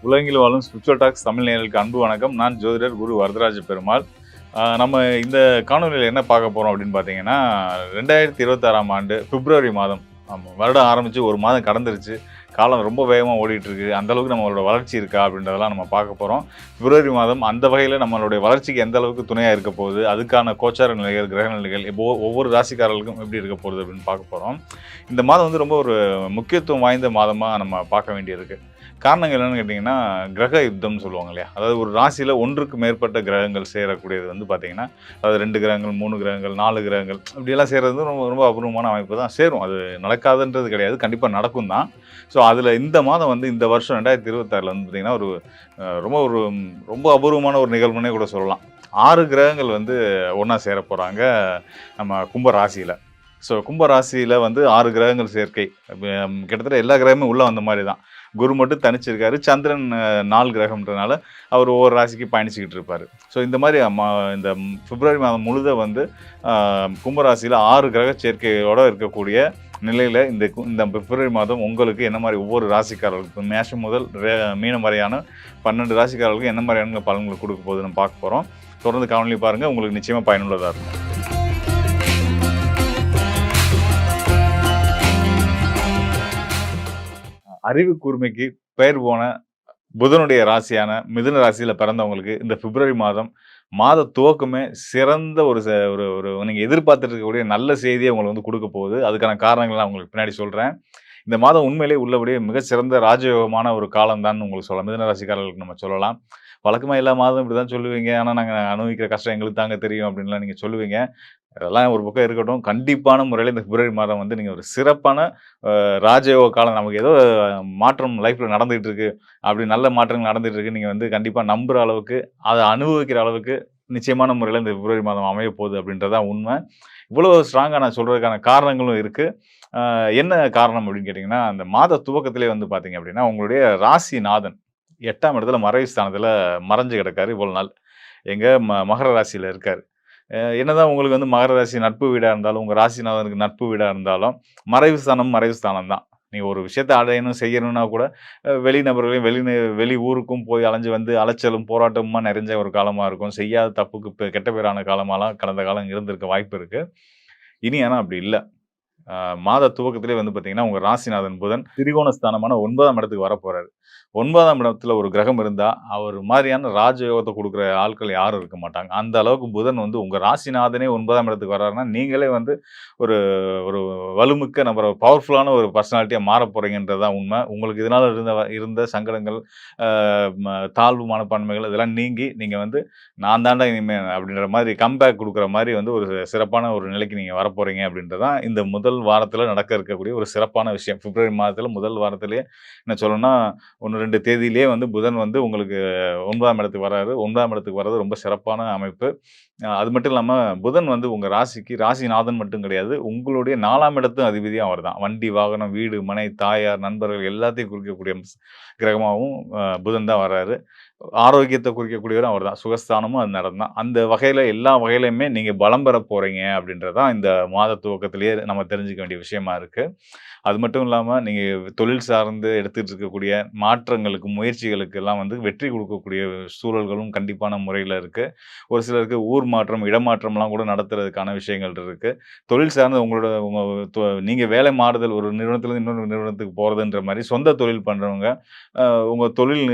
உலகில் வாழும் spiritual tax Tamil நேயர்களுக்கு அன்பு வணக்கம். நான் ஜோதிடர் குரு வரதராஜ பெருமாள். நம்ம இந்த காணொலியில் என்ன பார்க்க போகிறோம் அப்படின்னு பார்த்தீங்கன்னா, 2026ஆம் ஆண்டு பிப்ரவரி மாதம். ஆமாம், வருடம் ஆரம்பித்து ஒரு மாதம் கடந்துருச்சு. காலம் ரொம்ப வேகமாக ஓடிட்டுருக்கு. அந்தளவுக்கு நம்மளோட வளர்ச்சி இருக்கா அப்படின்றதெல்லாம் நம்ம பார்க்க போகிறோம். பிப்ரவரி மாதம் அந்த வகையில் நம்மளுடைய வளர்ச்சிக்கு எந்த அளவுக்கு துணையாக இருக்க போகுது, அதுக்கான கோச்சார நிலைகள், கிரக நிலைகள் ஒவ்வொரு ராசிக்காரர்களுக்கும் எப்படி இருக்க போகுது அப்படின்னு பார்க்க போகிறோம். இந்த மாதம் வந்து ரொம்ப ஒரு முக்கியத்துவம் வாய்ந்த மாதமாக நம்ம பார்க்க வேண்டியிருக்கு. காரணங்கள் என்னென்னு கேட்டிங்கன்னா, கிரக யுத்தம்னு சொல்லுவாங்க இல்லையா? அதாவது ஒரு ராசியில் ஒன்றுக்கு மேற்பட்ட கிரகங்கள் சேரக்கூடியது வந்து பார்த்திங்கன்னா, அதாவது 2 கிரகங்கள், 3 கிரகங்கள், 4 கிரகங்கள் இப்படியெல்லாம் சேர்றது வந்து ரொம்ப ரொம்ப அபூர்வமான அமைப்பு தான். சேரும், அது நடக்காதுன்றது கிடையாது, கண்டிப்பாக நடக்கும் தான். ஸோ அதில் இந்த மாதம் வந்து இந்த வருஷம் 2026 வந்து பார்த்திங்கன்னா ஒரு ரொம்ப அபூர்வமான ஒரு நிகழ்வுனே கூட சொல்லலாம். 6 கிரகங்கள் வந்து ஒன்றா சேர போகிறாங்க நம்ம கும்ப ராசியில். ஸோ கும்ப ராசியில் வந்து 6 கிரகங்கள் சேர்க்கை. கிட்டத்தட்ட எல்லா கிரகமும் உள்ளே வந்த மாதிரி தான். குரு மட்டும் தனிச்சிருக்காரு. சந்திரன் 4 கிரகம்ன்றனால அவர் ஒவ்வொரு ராசிக்கு பயணிச்சுக்கிட்டு இருப்பார். ஸோ இந்த மாதிரி இந்த பிப்ரவரி மாதம் முழுத வந்து கும்பராசியில் 6 கிரக சேர்க்கையோடு இருக்கக்கூடிய நிலையில் இந்த பிப்ரவரி மாதம் உங்களுக்கு என்ன மாதிரி ஒவ்வொரு ராசிக்காரர்களுக்கும் மேஷம் முதல் மீனம் வரையான 12 ராசிக்காரர்களுக்கு என்ன மாதிரியான பலன்களை கொடுக்க போகுதுன்னு பார்க்க போகிறோம். தொடர்ந்து காணொலி பாருங்கள், உங்களுக்கு நிச்சயமாக பயனுள்ளதாக இருக்கும். அறிவு கூர்மைக்கு பெயர் போன புதனுடைய ராசியான மிதுன ராசியில் பிறந்தவங்களுக்கு இந்த பிப்ரவரி மாத துவக்கமே சிறந்த ஒரு நீங்கள் எதிர்பார்த்துட்டு இருக்கக்கூடிய நல்ல செய்தியை உங்களுக்கு வந்து கொடுக்க போகுது. அதுக்கான காரணங்கள்லாம் உங்களுக்கு பின்னாடி சொல்கிறேன். இந்த மாதம் உண்மையிலே உள்ளபடியே மிகச்சிறந்த ராஜயோகமான ஒரு காலம் தான் உங்களுக்கு சொல்லலாம். மிதுன ராசிக்காரர்களுக்கு நம்ம சொல்லலாம். வழக்கமாக எல்லா மாதம் இப்படி தான் சொல்லுவீங்க, ஆனால் நாங்கள் அனுபவிக்கிற கஷ்டம் எங்களுக்கு தாங்க தெரியும் அப்படின்லாம் நீங்கள் சொல்லுவீங்க. அதெல்லாம் ஒரு பக்கம் இருக்கட்டும். கண்டிப்பான முறையில் இந்த பிப்ரவரி மாதம் வந்து நீங்கள் ஒரு சிறப்பான ராஜயோக காலம், நமக்கு ஏதோ மாற்றம் லைஃப்பில் நடந்துகிட்டு இருக்கு, அப்படி நல்ல மாற்றங்கள் நடந்துகிட்டு இருக்கு, நீங்கள் வந்து கண்டிப்பாக நம்புகிற அளவுக்கு, அதை அனுபவிக்கிற அளவுக்கு நிச்சயமான முறையில் இந்த பிப்ரவரி மாதம் அமைய போகுது அப்படின்றதான் உண்மை. இவ்வளோ ஸ்ட்ராங்காக நான் சொல்கிறதுக்கான காரணங்களும் இருக்குது. என்ன காரணம் அப்படின்னு கேட்டிங்கன்னா, அந்த மாத துவக்கத்திலே வந்து பார்த்தீங்க அப்படின்னா, உங்களுடைய ராசிநாதன் 8ஆம் இடத்துல மறைவு ஸ்தானத்தில் மறைஞ்சு கிடக்காரு இவ்வளோ நாள். மகர ராசியில் இருக்கார். என்னதான் உங்களுக்கு வந்து மகர ராசி நட்பு வீடாக இருந்தாலும், உங்கள் ராசிநாதனுக்கு நட்பு வீடாக இருந்தாலும், மறைவு ஸ்தானம் தான். நீங்கள் ஒரு விஷயத்தை அடையணும் செய்யணும்னா கூட வெளிநபர்களையும் வெளி ஊருக்கும் போய் அலைஞ்சு வந்து அலைச்சலும் போராட்டமுமா நிறைஞ்ச ஒரு காலமாக இருக்கும். செய்யாத தப்புக்கு கெட்ட பேரான காலமாலாம் கடந்த காலம் இருந்திருக்க வாய்ப்பு இருக்குது. இனி ஆனால் அப்படி இல்லை. மாத துவக்கத்திலே வந்து பார்த்தீங்கன்னா, உங்கள் ராசிநாதன் புதன் திரிகோண ஸ்தானமான 9ஆம் இடத்துக்கு வரப்போகிறாரு. 9ஆம் இடத்துல ஒரு கிரகம் இருந்தால் அவர் மாதிரியான ராஜயோகத்தை கொடுக்குற ஆட்கள் யாரும் இருக்க மாட்டாங்க. அந்த அளவுக்கு புதன் வந்து உங்கள் ராசிநாதனே 9ஆம் இடத்துக்கு வர்றாருன்னா, நீங்களே வந்து ஒரு ஒரு வலுமிக்க நபர், பவர்ஃபுல்லான ஒரு பர்சனாலிட்டியாக மாற போகிறீங்கன்றது தான் உண்மை. உங்களுக்கு இதனால் இருந்த சங்கடங்கள், தாழ்வு மனப்பான்மைகள் இதெல்லாம் நீங்கி நீங்கள் வந்து நான் தாண்டா இனிமேல் அப்படின்ற மாதிரி கம்பேக் கொடுக்குற மாதிரி வந்து ஒரு சிறப்பான ஒரு நிலைக்கு நீங்கள் வரப்போகிறீங்க அப்படின்றது தான் இந்த முதல் வாரத்தில் நடக்க இருக்கக்கூடிய ஒரு சிறப்பான விஷயம். பிப்ரவரி மாதத்தில் முதல் வாரத்திலேயே என்ன சொல்லணும்னா, 1, 2 தேதியிலேயே வந்து புதன் வந்து உங்களுக்கு 9ஆம் இடத்துக்கு வர்றாரு. 9ஆம் இடத்துக்கு வர்றது ரொம்ப சிறப்பான அமைப்பு. அது மட்டும் இல்லாமல் புதன் வந்து உங்கள் ராசிநாதன் மட்டும் கிடையாது, உங்களுடைய 4ஆம் இடத்தும் அதிபதியாக அவர் தான். வண்டி, வாகனம், வீடு, மனை, தாயார், நண்பர்கள் எல்லாத்தையும் குறிக்கக்கூடிய கிரகமாகவும் புதன் தான் வர்றாரு. ஆரோக்கியத்தை குறிக்கக்கூடியவரும் அவர் தான். சுகஸ்தானமும் அது நடந்தான். அந்த வகையில் எல்லா வகையிலையுமே நீங்கள் பலம் பெற போகிறீங்க அப்படின்றது தான் இந்த மாத துவக்கத்திலேயே நம்ம தெரிஞ்சுக்க வேண்டிய விஷயமா இருக்குது. அது மட்டும் இல்லாமல் நீங்கள் தொழில் சார்ந்து எடுத்துகிட்டு இருக்கக்கூடிய மாற்றங்களுக்கு, முயற்சிகளுக்கு எல்லாம் வந்து வெற்றி கொடுக்கக்கூடிய சூழல்களும் கண்டிப்பான முறையில் இருக்குது. ஒரு சிலருக்கு ஊர் மாற்றம், இடமாற்றம்லாம் கூட நடத்துறதுக்கான விஷயங்கள் இருக்குது. தொழில் சார்ந்து நீங்கள் வேலை மாறுதல், ஒரு நிறுவனத்திலேருந்து இன்னொரு நிறுவனத்துக்கு போகிறதுன்ற மாதிரி சொந்த தொழில் பண்ணுறவங்க, உங்கள் தொழில்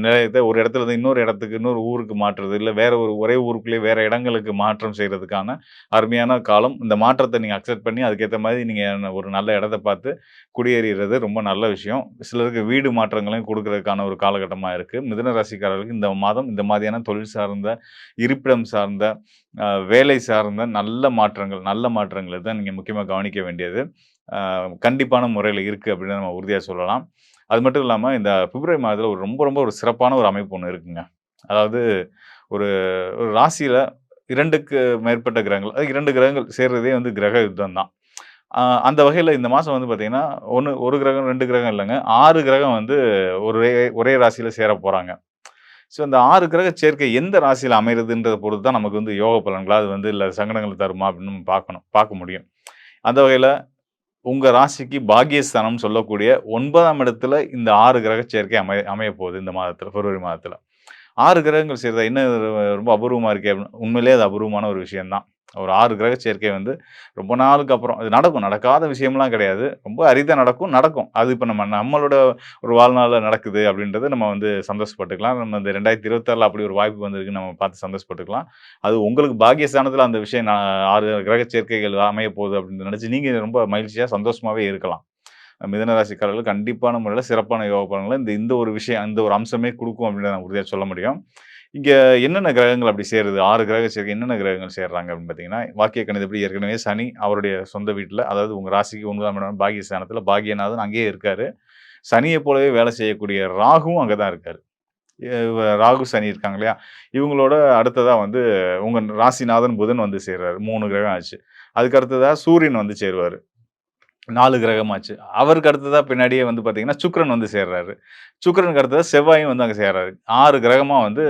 நிலையத்தை ஒரு இடத்துல இருந்து இன்னொரு இடத்துக்கு, இன்னொரு ஊருக்கு மாற்றுறது, இல்லை ஒரே ஊருக்குள்ளேயே வேறு இடங்களுக்கு மாற்றம் செய்கிறதுக்கான அருமையான காலம். இந்த மாற்றத்தை நீங்கள் அக்செப்ட் பண்ணி அதுக்கேற்ற மாதிரி நீங்கள் ஒரு நல்ல இடத்த பார்த்து குடியேறுறது ரொம்ப நல்ல விஷயம். சிலருக்கு வீடு மாற்றங்களையும் கொடுக்கறதுக்கான ஒரு காலகட்டமாக இருக்குது. மிதுன ராசிக்காரர்களுக்கு இந்த மாதம் இந்த மாதிரியான தொழில் சார்ந்த, இருப்பிடம் சார்ந்த, வேலை சார்ந்த நல்ல மாற்றங்கள் தான் நீங்கள் முக்கியமாக கவனிக்க வேண்டியது கண்டிப்பான முறையில் இருக்குது அப்படின்னு நம்ம உறுதியாக சொல்லலாம். அது மட்டும் இல்லாமல் இந்த பிப்ரவரி மாதத்தில் ரொம்ப ரொம்ப ஒரு சிறப்பான ஒரு அமைப்பு ஒன்று இருக்குங்க. அதாவது ஒரு ஒரு ராசியில் 2க்கு மேற்பட்ட கிரகங்கள், 2 கிரகங்கள் சேர்றதே வந்து கிரக யுத்தம் தான். அந்த வகையில் இந்த மாதம் வந்து பார்த்தீங்கன்னா, ஒரு கிரகம் 2 கிரகம் இல்லைங்க, 6 கிரகம் வந்து ஒரே ராசியில் சேர போகிறாங்க. ஸோ இந்த 6 கிரக சேர்க்கை எந்த ராசியில் அமைகிறதுன்றதை பொறுத்து தான் நமக்கு வந்து யோக பலன்களா அது வந்து இல்லை சங்கடங்கள் தருமா அப்படின்னு நம்ம பார்க்க முடியும். அந்த வகையில் உங்க ராசிக்கு பாக்கியஸ்தானம் சொல்லக்கூடிய 9ஆம் இடத்துல இந்த 6 கிரக சேர்க்கை அமையப்போகுது இந்த மாதத்துல, பிப்ரவரி மாதத்துல. 6 கிரகங்கள் சேர்றா என்ன இது ரொம்ப அபூர்வமா இருக்கே! அப்படின்னு உண்மையிலேயே அது அபூர்வமான ஒரு விஷயம் தான். ஒரு 6 கிரக சேர்க்கை வந்து ரொம்ப நாளுக்கு அப்புறம் அது நடக்கும். நடக்காத விஷயம்லாம் கிடையாது. ரொம்ப அரிதா நடக்கும், நடக்கும். அது இப்ப நம்மளோட ஒரு வாழ்நாள்ல நடக்குது அப்படின்றத நம்ம வந்து சந்தோஷப்பட்டுக்கலாம். நம்ம இந்த 2026ல அப்படி ஒரு வாய்ப்பு வந்திருக்குன்னு நம்ம பார்த்து சந்தோஷப்பட்டுக்கலாம். அது உங்களுக்கு பாக்கியஸ்தானத்துல அந்த விஷயம் 6 கிரக சேர்க்கைகள் அமையப்போகுது அப்படின்னு நினைச்சு நீங்க ரொம்ப மகிழ்ச்சியா, சந்தோஷமாவே இருக்கலாம். மிதுன ராசிக்காரர்கள் கண்டிப்பான முறையில சிறப்பான யோக பலன்கள இந்த இந்த ஒரு விஷயம், இந்த ஒரு அம்சமே குடுக்கும் அப்படின்னு நான் உறுதியா சொல்ல முடியும். இங்க என்னென்ன கிரகங்கள் அப்படி சேருது? 6 கிரக சேர்க்கை என்னென்ன கிரகங்கள் சேர்றாங்க அப்படின்னு பார்த்தீங்கன்னா, வாக்கிய கணிதப்படி ஏற்கனவே சனி அவருடைய சொந்த வீட்ல, அதாவது உங்க ராசிக்கு 9ஆம் இடம் பாக்கியஸ்தானத்துல பாக்கியநாதன் அங்கேயே இருக்காரு. சனியைப் போலவே வேலை செய்யக்கூடிய ராகுவும் அங்க தான் இருக்காரு. ராகு, சனி இருக்காங்க இல்லையா? இவங்களோட அடுத்ததா வந்து உங்க ராசிநாதன் புதன் வந்து சேர்றாரு. 3 கிரகம் ஆச்சு. அதுக்கு அடுத்ததா சூரியன் வந்து சேருவாரு. 4 கிரகமாச்சு. அவருக்கு அடுத்ததா பின்னாடியே வந்து பார்த்தீங்கன்னா, சுக்கிரன் வந்து சேர்றாரு. சுக்கிரனுக்கு அடுத்ததா செவ்வாயும் வந்து அங்க சேர்றாரு. 6 கிரகமா வந்து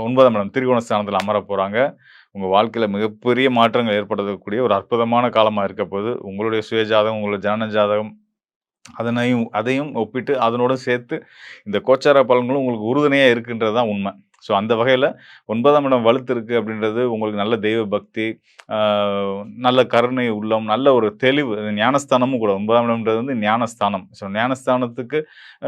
9ஆம் இடம் திரிகோண ஸ்தானத்துல அமரப் போறாங்க. உங்க வாழ்க்கையில மிகப்பெரிய மாற்றங்கள் ஏற்படுத்தக்கூடிய ஒரு அற்புதமான காலமா இருக்கப்போது. உங்களுடைய சுய ஜாதகம், உங்களுடைய ஜனன ஜாதகம் அதையும் ஒப்பிட்டு அதனோட சேர்த்து இந்த கோச்சார பலன்களும் உங்களுக்கு உறுதுணையா இருக்குன்றது தான் உண்மை. ஸோ அந்த வகையில 9ஆம் இடம் வலுத்திருக்கு அப்படின்றது உங்களுக்கு நல்ல தெய்வ பக்தி, ஆ நல்ல கருணை உள்ளம், நல்ல ஒரு தெளிவு. ஞானஸ்தானமும் கூட 9ஆம் இடம்ன்றது வந்து ஞானஸ்தானம். ஸோ ஞானஸ்தானத்துக்கு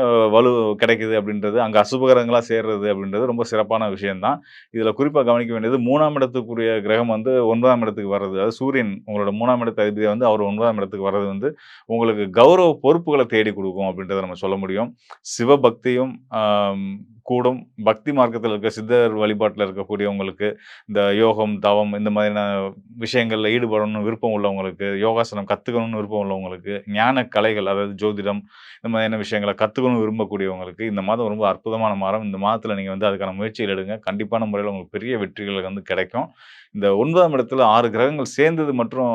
அ வலு கிடைக்குது அப்படின்றது, அங்க அசுபகிரகங்களா சேர்றது அப்படின்றது ரொம்ப சிறப்பான விஷயம் தான். இதுல குறிப்பா கவனிக்க வேண்டியது 3ஆம் இடத்துக்குரிய கிரகம் வந்து 9ஆம் இடத்துக்கு வர்றது. அதாவது சூரியன் உங்களோட 3ஆம் இடத்து அதிபதி வந்து அவர் 9ஆம் இடத்துக்கு வர்றது வந்து உங்களுக்கு கௌரவ பொறுப்புகள தேடி குடுக்கும் அப்படின்றத நம்ம சொல்ல முடியும். சிவபக்தியும் கூடும். பக்தி மார்க்கத்துல இருக்க சித்தர் வழிபாட்டுல இருக்கக்கூடியவங்களுக்கு, இந்த யோகம், தவம் இந்த மாதிரியான விஷயங்கள்ல ஈடுபடணும்னு விருப்பம் உள்ளவங்களுக்கு, யோகாசனம் கத்துக்கணும்னு விருப்பம் உள்ளவங்களுக்கு, ஞான கலைகள் அதாவது ஜோதிடம் இந்த மாதிரியான விஷயங்கள கத்துக்கணும்னு விரும்பக்கூடியவங்களுக்கு, இந்த மாதம் ரொம்ப அற்புதமான மாதம். இந்த மாதத்துல நீங்க வந்து அதுக்கான முயற்சிகள் எடுங்க. கண்டிப்பான முறையில உங்களுக்கு பெரிய வெற்றிகள் வந்து கிடைக்கும். இந்த 9ஆம் இடத்துல 6 கிரகங்கள் சேர்ந்தது மற்றும்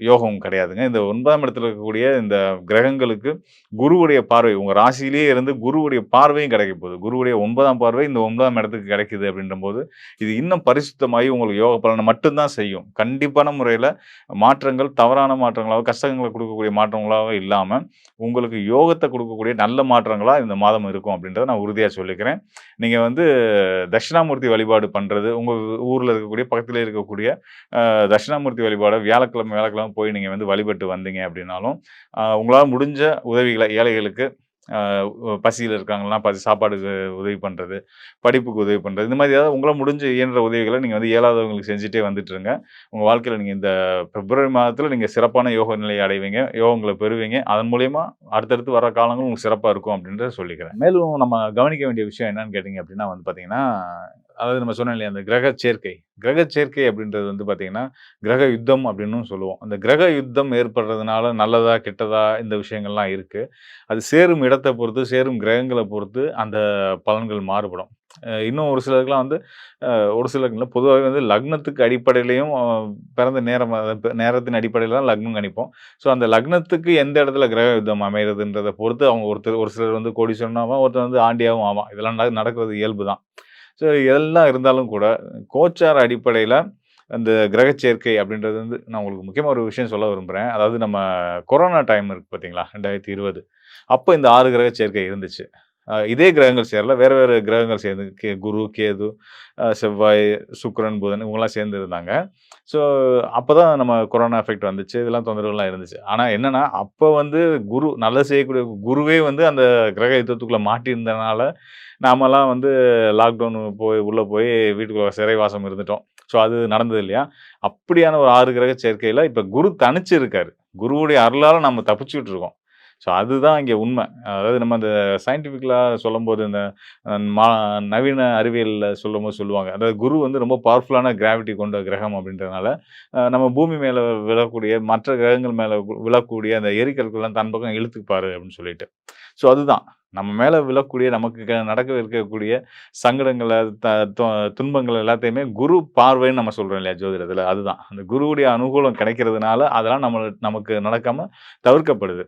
யோகம் கிடையாதுங்க. இந்த 9ஆம் இடத்துல இருக்கக்கூடிய இந்த கிரகங்களுக்கு குருவுடைய பார்வை, உங்க ராசியிலேயே இருந்து குருவுடைய பார்வையும் கிடைக்கப் போகுது. குருவுடைய 9ஆம் பார்வை இந்த 9ஆம் இடத்துக்கு கிடைக்குது அப்படின்றபோது, இது இன்னும் பரிசுத்தமாகி உங்களுக்கு யோக பலன மட்டும் தான் செய்யும். கண்டிப்பான முறையில மாற்றங்கள், தவறான மாற்றங்களாவோ, கஷ்டங்கள குடுக்கக்கூடிய மாற்றங்களாவோ இல்லாம, உங்களுக்கு யோகத்த குடுக்கக்கூடிய நல்ல மாற்றங்களா இந்த மாதம் இருக்கும் அப்படின்றத நான் உறுதியா சொல்லிக்கிறேன். நீங்க வந்து தட்சிணாமூர்த்தி வழிபாடு பண்றது, உங்க ஊர்ல இருக்கக்கூடிய, பக்கத்திலே இருக்கக்கூடிய தட்சிணாமூர்த்தி வழிபாட வியாழக்கிழமை, வியாழக்கிழமை போய் நீங்க வந்து வழிபட்டு வந்தீங்க அப்படின்னாலும், உங்களால முடிஞ்ச உதவிகள ஏழைகளுக்கு பசியில இருக்காங்கன்னா, சாப்பாடுக்கு உதவி பண்றது, படிப்புக்கு உதவி பண்றது, இந்த மாதிரி ஏதாவது உங்களால முடிஞ்ச இயன்ற உதவிகள நீங்க வந்து இயலாதவங்களுக்கு செஞ்சுட்டே வந்துட்டு இருங்க. உங்க வாழ்க்கையில நீங்க இந்த பிப்ரவரி மாதத்துல நீங்க சிறப்பான யோக நிலையை அடைவீங்க. யோகங்கள பெறுவீங்க. அதன் மூலியமா அடுத்தடுத்து வர காலங்கள் உங்களுக்கு சிறப்பா இருக்கும் அப்படின்றத சொல்லிக்கிறேன். மேலும் நம்ம கவனிக்க வேண்டிய விஷயம் என்னன்னு கேட்டீங்க அப்படின்னா வந்து பார்த்தீங்கன்னா, அதாவது நம்ம சொன்னோம் இல்லையா, அந்த கிரக சேர்க்கை. கிரக சேர்க்கை அப்படின்றது வந்து பார்த்தீங்கன்னா, கிரக யுத்தம் அப்படின்னும் சொல்லுவோம். அந்த கிரக யுத்தம் ஏற்படுறதுனால நல்லதா, கெட்டதா இந்த விஷயங்கள்லாம் இருக்கு. அது சேரும் இடத்த பொறுத்து, சேரும் கிரகங்கள பொறுத்து அந்த பலன்கள் மாறுபடும். இன்னும் ஒரு சிலருக்குலாம் வந்து ஒரு சிலருக்கு இல்ல, பொதுவாவே வந்து லக்னத்துக்கு அடிப்படையிலயும் பிறந்த நேரம் நேரத்தின் அடிப்படையில தான் லக்னம் கணிப்போம். ஸோ அந்த லக்னத்துக்கு எந்த இடத்துல கிரக யுத்தம் அமைறதுன்றத பொறுத்து அவங்க ஒரு சிலர் வந்து கோடீஸ்வரனும் ஆவான், ஒருத்தன் வந்து ஆண்டியாவும் ஆவான். இதெல்லாம் நடக்கிறது இயல்பு தான். ஸோ எல்லாம் இருந்தாலும் கூட, கோச்சார அடிப்படையில அந்த கிரக சேர்க்கை அப்படின்றது வந்து நான் உங்களுக்கு முக்கியமா ஒரு விஷயம் சொல்ல விரும்புறேன். அதாவது நம்ம கொரோனா டைம் இருக்கு பார்த்தீங்களா? 2020 அப்ப இந்த 6 கிரக சேர்க்கை இருந்துச்சு. இதே கிரகங்கள் சேரல. வேற வேற கிரகங்கள் சேர்ந்து குரு, கேது, செவ்வாய், சுக்கிரன், புதன் இவங்கலாம் சேர்ந்து இருந்தாங்க. ஸோ அப்பதான் நம்ம கொரோனா எஃபெக்ட் வந்துச்சு. இதெல்லாம் தொந்தரவுலாம் இருந்துச்சு. ஆனா என்னன்னா, அப்ப வந்து நல்லது செய்யக்கூடிய குருவே வந்து அந்த கிரக யுத்தத்துக்குள்ள மாட்டியிருந்தனால, நாமலாம் வந்து லாக்டவுன் உள்ள போய் வீட்டுக்குள்ள சிறைவாசம் இருந்துட்டோம். ஸோ அது நடந்தது இல்லையா? அப்படியான ஒரு 6 கிரக சேர்க்கையில இப்ப குரு தனிச்சு இருக்காரு. குருவுடைய அருளால நம்ம தப்பிச்சுட்டு இருக்கோம். ஸோ அதுதான் இங்க உண்மை. அதாவது நம்ம அந்த சயின்டிஃபிக்கலா சொல்லும்போது, இந்த அ மா நவீன அறிவியல்ல சொல்லும்போது சொல்லுவாங்க. அதாவது குரு வந்து ரொம்ப பவர்ஃபுல்லான கிராவிட்டி கொண்ட கிரகம் அப்படின்றதுனால, நம்ம பூமி மேல விழக்கூடிய மற்ற கிரகங்கள் மேல விழக்கூடிய அந்த எரிக்கற்கள்லாம் தன் பக்கம் இழுத்துப்பாரு அப்படின்னு சொல்லிட்டு. ஸோ அதுதான். நம்ம மேல விழக்கூடிய நமக்கு நடக்க இருக்கக்கூடிய சங்கடங்கள, த தொ துன்பங்கள் எல்லாத்தையுமே குரு பார்வைன்னு நம்ம சொல்றோம் இல்லையா ஜோதிடத்துல. அதுதான். அந்த குருவுடைய அனுகூலம் கிடைக்கிறதுனால, அதெல்லாம் நமக்கு நடக்காம தவிர்க்கப்படுது.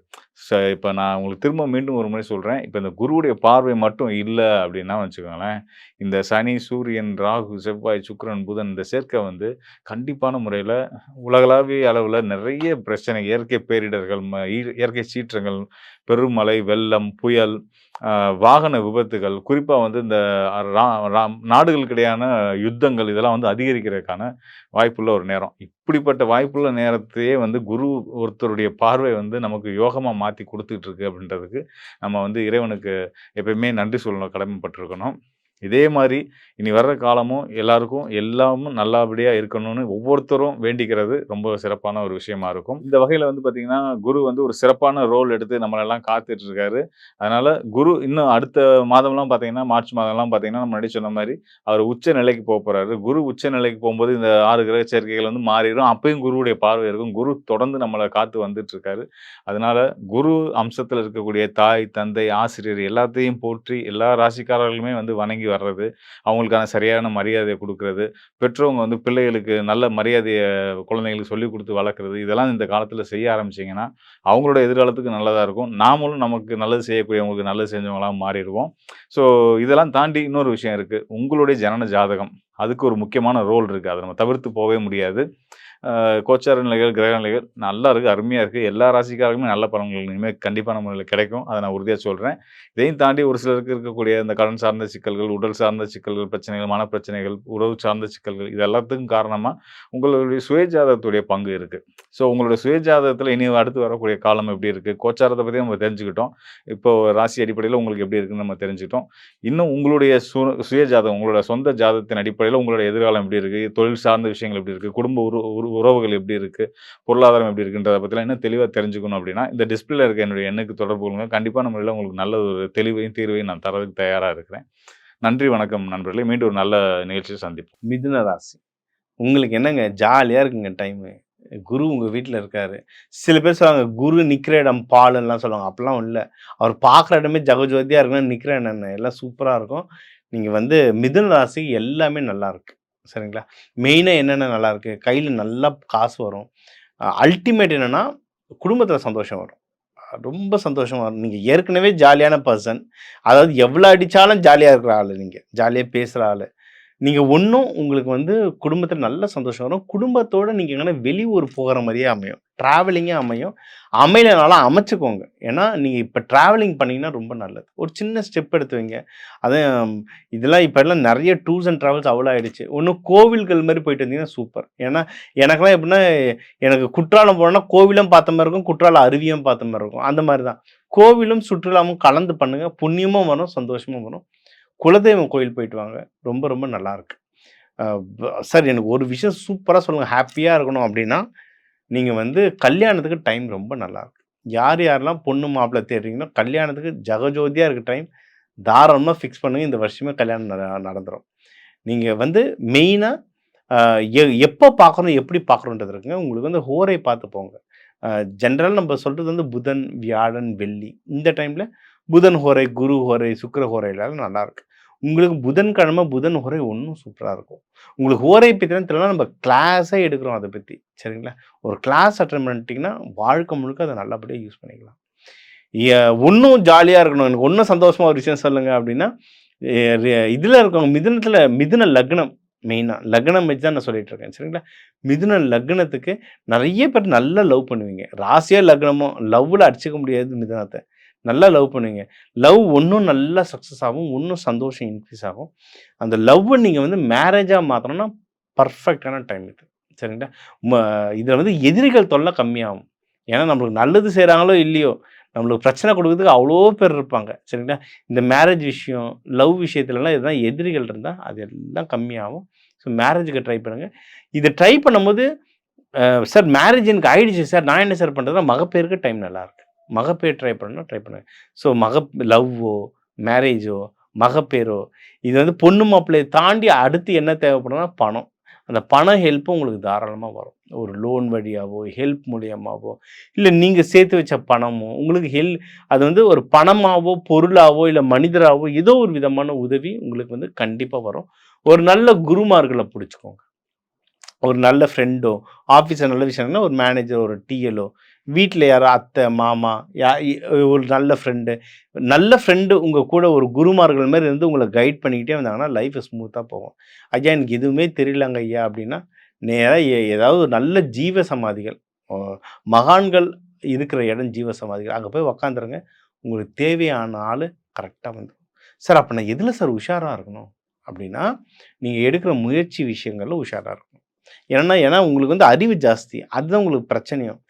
இப்ப நான் உங்களுக்கு திரும்ப மீண்டும் ஒரு முறை சொல்றேன். இப்ப இந்த குருவுடைய பார்வை மட்டும் இல்ல அப்டின்னா வச்சுக்கோங்களேன், இந்த சனி, சூரியன், ராகு, செவ்வாய், சுக்கிரன், புதன் இந்த சேர்க்கை வந்து கண்டிப்பான முறையில உலகளாவிய அளவுல நெறைய பிரச்சனை, இயற்கை பேரிடர்கள், இயற்கை சீற்றங்கள், பெருமழை, வெள்ளம், புயல், அ வாகன விபத்துகள், குறிப்பா வந்து இந்த ரா ராம் நாடுகளுக்கிடையான யுத்தங்கள் இதெல்லாம் வந்து அதிகரிக்கிறதுக்கான வாய்ப்புள்ள ஒரு நேரம். இப்படிப்பட்ட வாய்ப்புள்ள நேரத்தையே வந்து குரு ஒருத்தருடைய பார்வை வந்து நமக்கு யோகமா மாத்தி குடுத்துட்டு இருக்கு அப்படின்றதுக்கு, நம்ம வந்து இறைவனுக்கு எப்பயுமே நன்றி சொல்லணும், கடமைப்பட்டுருக்கணும். இதே மாரி இனி வர்ற காலமும் எல்லாருக்கும் எல்லாமும் நல்லபடியா இருக்கணும்னு ஒவ்வொருத்தரும் வேண்டிக்கிறது ரொம்ப சிறப்பான ஒரு விஷயமா இருக்கும். இந்த வகையில வந்து பார்த்தீங்கன்னா, குரு வந்து ஒரு சிறப்பான ரோல் எடுத்து நம்மளெல்லாம் காத்துட்டு இருக்காரு. அதனால குரு இன்னும் அடுத்த மாதம்லாம் பார்த்தீங்கன்னா, மார்ச் மாதம்லாம் பார்த்தீங்கன்னா, நம்ம முன்னாடி சொன்ன மாரி அவர் உச்ச நிலைக்கு போப்போறாரு. குரு உச்ச நிலைக்கு போம்போது இந்த 6 கிரக சேர்க்கைகள் வந்து மாறிரும். அப்பயும் குருவுடைய பார்வை இருக்கும். குரு தொடர்ந்து நம்மள காத்து வந்துட்டு இருக்காரு. அதனால குரு அம்சத்துல இருக்கக்கூடிய தாய், தந்தை, ஆசிரியர் எல்லாத்தையும் போற்றி எல்லா ராசிக்காரர்களுமே வந்து வணங்கி வர்றது, அவங்களுக்கான சரியான மரியாதைய குடுக்குறது, பெற்றவங்க வந்து பிள்ளைகளுக்கு நல்ல மரியாதைய குழந்தைகளுக்கு சொல்லிக் குடுத்து வளர்க்குறது, இதெல்லாம் இந்த காலத்துல செய்ய ஆரம்பிச்சீங்கன்னா, அவங்களோட எதிர்காலத்துக்கு நல்லதா இருக்கும். நாமளும் நமக்கு நல்லது செய்யக்கூடியவங்களுக்கு நல்லது செஞ்சவங்களா மாறிருவோம். ஸோ இதெல்லாம் தாண்டி இன்னொரு விஷயம் இருக்கு. உங்களுடைய ஜனன ஜாதகம். அதுக்கு ஒரு முக்கியமான ரோல் இருக்கு. அத நம்ம தவிர்த்து போவே முடியாது. கோச்சார நிலைகள், கிரக நிலைகள் நல்லா இருக்கு. அருமையா இருக்கு. எல்லா ராசிக்காரர்களுமே நல்ல பலன்கள் இனிமே கண்டிப்பான முறையில கிடைக்கும். அத நான் உறுதியா சொல்றேன். இதையும் தாண்டி ஒரு சிலருக்கு இருக்கக்கூடிய இந்த கடன் சார்ந்த சிக்கல்கள், உடல் சார்ந்த சிக்கல்கள், பிரச்சனைகள், மனப்பிரச்சனைகள், உறவு சார்ந்த சிக்கல்கள் இது எல்லாத்துக்கும் காரணமா உங்களுடைய சுயஜாதகத்துடைய பங்கு இருக்கு. ஸோ உங்களுடைய சுயஜாதகத்துல இனி அடுத்து வரக்கூடிய காலம் எப்படி இருக்கு? கோச்சாரத்த பத்தி நம்ம தெரிஞ்சுக்கிட்டோம். இப்போ ராசி அடிப்படையில உங்களுக்கு எப்படி இருக்குன்னு நம்ம தெரிஞ்சுக்கிட்டோம். இன்னும் உங்களுடைய சுயஜாதகம், உங்களோட சொந்த ஜாதகத்தின் அடிப்படையில உங்களுடைய எதிர்காலம் எப்படி இருக்கு? தொழில் சார்ந்த விஷயங்கள் எப்படி இருக்கு? குடும்ப உறவுகள் எப்படி இருக்கு? பொருளாதாரம் எப்படி இருக்குன்றத பத்திலாம் இன்னும் தெளிவா தெரிஞ்சுக்கணும் அப்படின்னா, இந்த டிஸ்ப்ளேல இருக்க என்னுடைய எண்ணுக்கு தொடர்பு கொள்ளுங்க. கண்டிப்பான முறையில உங்களுக்கு நல்ல ஒரு தெளிவையும், தீர்வையும் நான் தர்றதுக்கு தயாரா இருக்கிறேன். நன்றி, வணக்கம் நண்பர்களே. மீண்டும் ஒரு நல்ல நிகழ்ச்சியில் சந்திப்போம். மிதுன ராசி. உங்களுக்கு என்னங்க ஜாலியா இருக்குங்க டைமு. குரு உங்க வீட்ல இருக்காரு. சில பேர் சொல்லுவாங்க, குரு நிக்கிற இடம் பாலுன்லாம் சொல்லுவாங்க. அப்படிலாம் இல்ல. அவர் பார்க்குற இடமே ஜகஜோதியா இருக்குன்னா, நிக்கிற இடம் என்ன? எல்லாம் சூப்பரா இருக்கும். நீங்க வந்து மிதுன ராசி எல்லாமே நல்லாருக்கு. சரிங்களா? மெயினா என்னென்ன நல்லாருக்கு? கையில நல்லா காசு வரும். அல்டிமேட் என்னன்னா, குடும்பத்தில சந்தோஷம் வரும். ரொம்ப சந்தோஷமா வரும். நீங்க ஏற்கனவே ஜாலியான பெர்சன். அதாவது எவ்வளோ அடிச்சாலும் ஜாலியா இருக்கிற ஆளு நீங்க. ஜாலியா பேசுற ஆளு. நீங்க ஒண்ணும் உங்களுக்கு வந்து குடும்பத்தில நல்ல சந்தோஷம் வரும். குடும்பத்தோட நீங்க எங்கனா வெளியூர் போகிற மாரியே அமையும். ட்ராவலிங்கே அமையும். அமையலனாலும் அமைச்சுக்கோங்க. ஏன்னா, நீங்க இப்ப ட்ராவலிங் பண்ணீங்கன்னா ரொம்ப நல்லது. ஒரு சின்ன ஸ்டெப் எடுத்து வைங்க. அதான் இதெல்லாம் இப்பலாம் நெறைய டூர்ஸ் அண்ட் ட்ராவல்ஸ் அவ்வளோ ஆயிடுச்சு. ஒண்ணு கோவில்கள் மாரி போயிட்டு வந்தீங்கன்னா சூப்பர். ஏன்னா, எனக்கெல்லாம் எப்படின்னா, எனக்கு குற்றாலம் போனோம்னா கோவிலும் பார்த்த மாரி இருக்கும், குற்றால அருவியும் பார்த்த மாரி இருக்கும். அந்த மாரி தான். கோவிலும், சுற்றுலாவும் கலந்து பண்ணுங்க. புண்ணியமும் வரும், சந்தோஷமும் வரும். குலதெய்வம் கோயில் போயிட்டு வாங்க. ரொம்ப ரொம்ப நல்லாருக்கு. அ சார் எனக்கு ஒரு விஷயம் சூப்பரா சொல்லுங்க. ஹேப்பியா இருக்கணும் அப்டின்னா, நீங்க வந்து கல்யாணத்துக்கு டைம் ரொம்ப நல்லாருக்கு. யார் யாரெல்லாம் பொண்ணு மாப்பிள்ளை தேடுறீங்களோ, கல்யாணத்துக்கு ஜகஜோதியா இருக்க டைம் தாராளமா ஃபிக்ஸ் பண்ணுங்க. இந்த வருஷமே கல்யாணம் நடந்துரும். நீங்க வந்து மெயினா அ எப்போ பார்க்கணும், எப்படி பார்க்கணுன்றது இருக்குங்க. உங்களுக்கு வந்து ஹோரை பார்த்து போங்க. ஜென்ரலா நம்ம சொல்றது வந்து புதன், வியாழன், வெள்ளி இந்த டைம்ல புதன் ஹோரை, குரு ஹோரை, சுக்கிர ஹோரைலாம் நல்லாருக்கு. உங்களுக்கு புதன்கிழமை புதன் ஹோரை இன்னும் சூப்பரா இருக்கும். உங்களுக்கு ஹோரை பத்திலாம் தெரியலனா நம்ம கிளாஸே எடுக்கிறோம் அத பத்தி. சரிங்களா? ஒரு கிளாஸ் அட்டெண்ட் பண்ணிட்டீங்கன்னா, வாழ்க்கை முழுக்க அத நல்லபடியா யூஸ் பண்ணிக்கலாம். எ இன்னும் ஜாலியா இருக்கணும். எனக்கு இன்னும் சந்தோஷமா ஒரு விஷயம் சொல்லுங்க அப்டின்னா, இதுல இருக்கவங்க மிதுன லக்னம் மெயினா. லக்னம் வச்சு தான் நான் சொல்லிட்டு இருக்கேன். சரிங்களா? மிதுன லக்னத்துக்கு நெறைய பேர் நல்லா லவ் பண்ணுவீங்க. ராசியா லக்னமோ லவ்ல அடிச்சுக்க முடியாது மிதுனத்த. நல்லா லவ் பண்ணுவீங்க. லவ் இன்னும் நல்லா சக்சஸ் ஆகும். இன்னும் சந்தோஷம் இன்க்ரீஸ் ஆகும். அந்த லவ்வ நீங்க வந்து மேரேஜா மாத்தணும்னா பெர்ஃபெக்ட்டான டைம் இது. சரிங்களா? ம இதுல வந்து எதிரிகள் தொல்ல கம்மியாகும். ஏன்னா நம்மளுக்கு நல்லது செய்றாங்களோ இல்லையோ, நம்மளுக்கு பிரச்சனை குடுக்குறதுக்கு அவ்ளோ பேர் இருப்பாங்க. சரிங்களா? இந்த மேரேஜ் விஷயம், லவ் விஷயத்துலலாம் எதுனா எதிரிகள் இருந்தா, அது எல்லாம் கம்மியாகும். ஸோ மேரேஜுக்கு ட்ரை பண்ணுங்க. இத ட்ரை பண்ணும்போது, சார் மேரேஜ் எனக்கு ஆயிடுச்சு சார். நான் என்ன சார் பண்றதுன்னா, மகப்பேறுக்கு டைம் நல்லாருக்கு. மகப்பேறு ட்ரை பண்ணணும்னா ட்ரை பண்ணுங்க. ஸோ லவ்வோ, மேரேஜோ, மகப்பேறோ இது வந்து பொண்ணு மாப்பிள்ளைய தாண்டி அடுத்து என்ன தேவைப்படும்னா பணம். அந்த பண ஹெல்ப்பும் உங்களுக்கு தாராளமா வரும். ஒரு லோன் வழியாவோ, ஹெல்ப் மூலியமாவோ, இல்ல நீங்க சேர்த்து வச்ச பணமோ, உங்களுக்கு அது வந்து ஒரு பணமாவோ, பொருளாவோ, இல்ல மனிதராவோ ஏதோ ஒரு விதமான உதவி உங்களுக்கு வந்து கண்டிப்பா வரும். ஒரு நல்ல குருமார்கள புடிச்சுக்கோங்க. ஒரு நல்ல ஃப்ரெண்டோ, ஆஃபீஸ்ல நல்ல விஷயம்னா ஒரு மேனேஜர், ஒரு டிஎல்ஓ, வீட்ல யாரோ அத்தை, மாமா, ஒரு நல்ல ஃப்ரெண்டு உங்க கூட ஒரு குருமார்கள் மாரி இருந்து உங்கள கைட் பண்ணிக்கிட்டே வந்தாங்கன்னா, லைஃப் ஸ்மூத்தா போகும். "ஐயா எனக்கு எதுவுமே தெரியலங்க ஐயா" அப்படின்னா, நேரா ஏதாவது ஒரு நல்ல ஜீவ சமாதிகள், அ மகான்கள் இருக்கிற இடம் ஜீவ சமாதிகள். அங்க போய் உட்காந்துருங்க. உங்களுக்கு தேவையான ஆளு கரெக்ட்டா வந்துரும். "சார் அப்ப நான் எதுல சார் உஷாரா இருக்கணும்?" அப்படின்னா, நீங்க எடுக்கிற முயற்சி விஷயங்கள்ல உஷாரா இருக்கணும். ஏன்னா உங்களுக்கு வந்து அறிவு ஜாஸ்தி. அதுதான் உங்களுக்கு பிரச்சனையும்.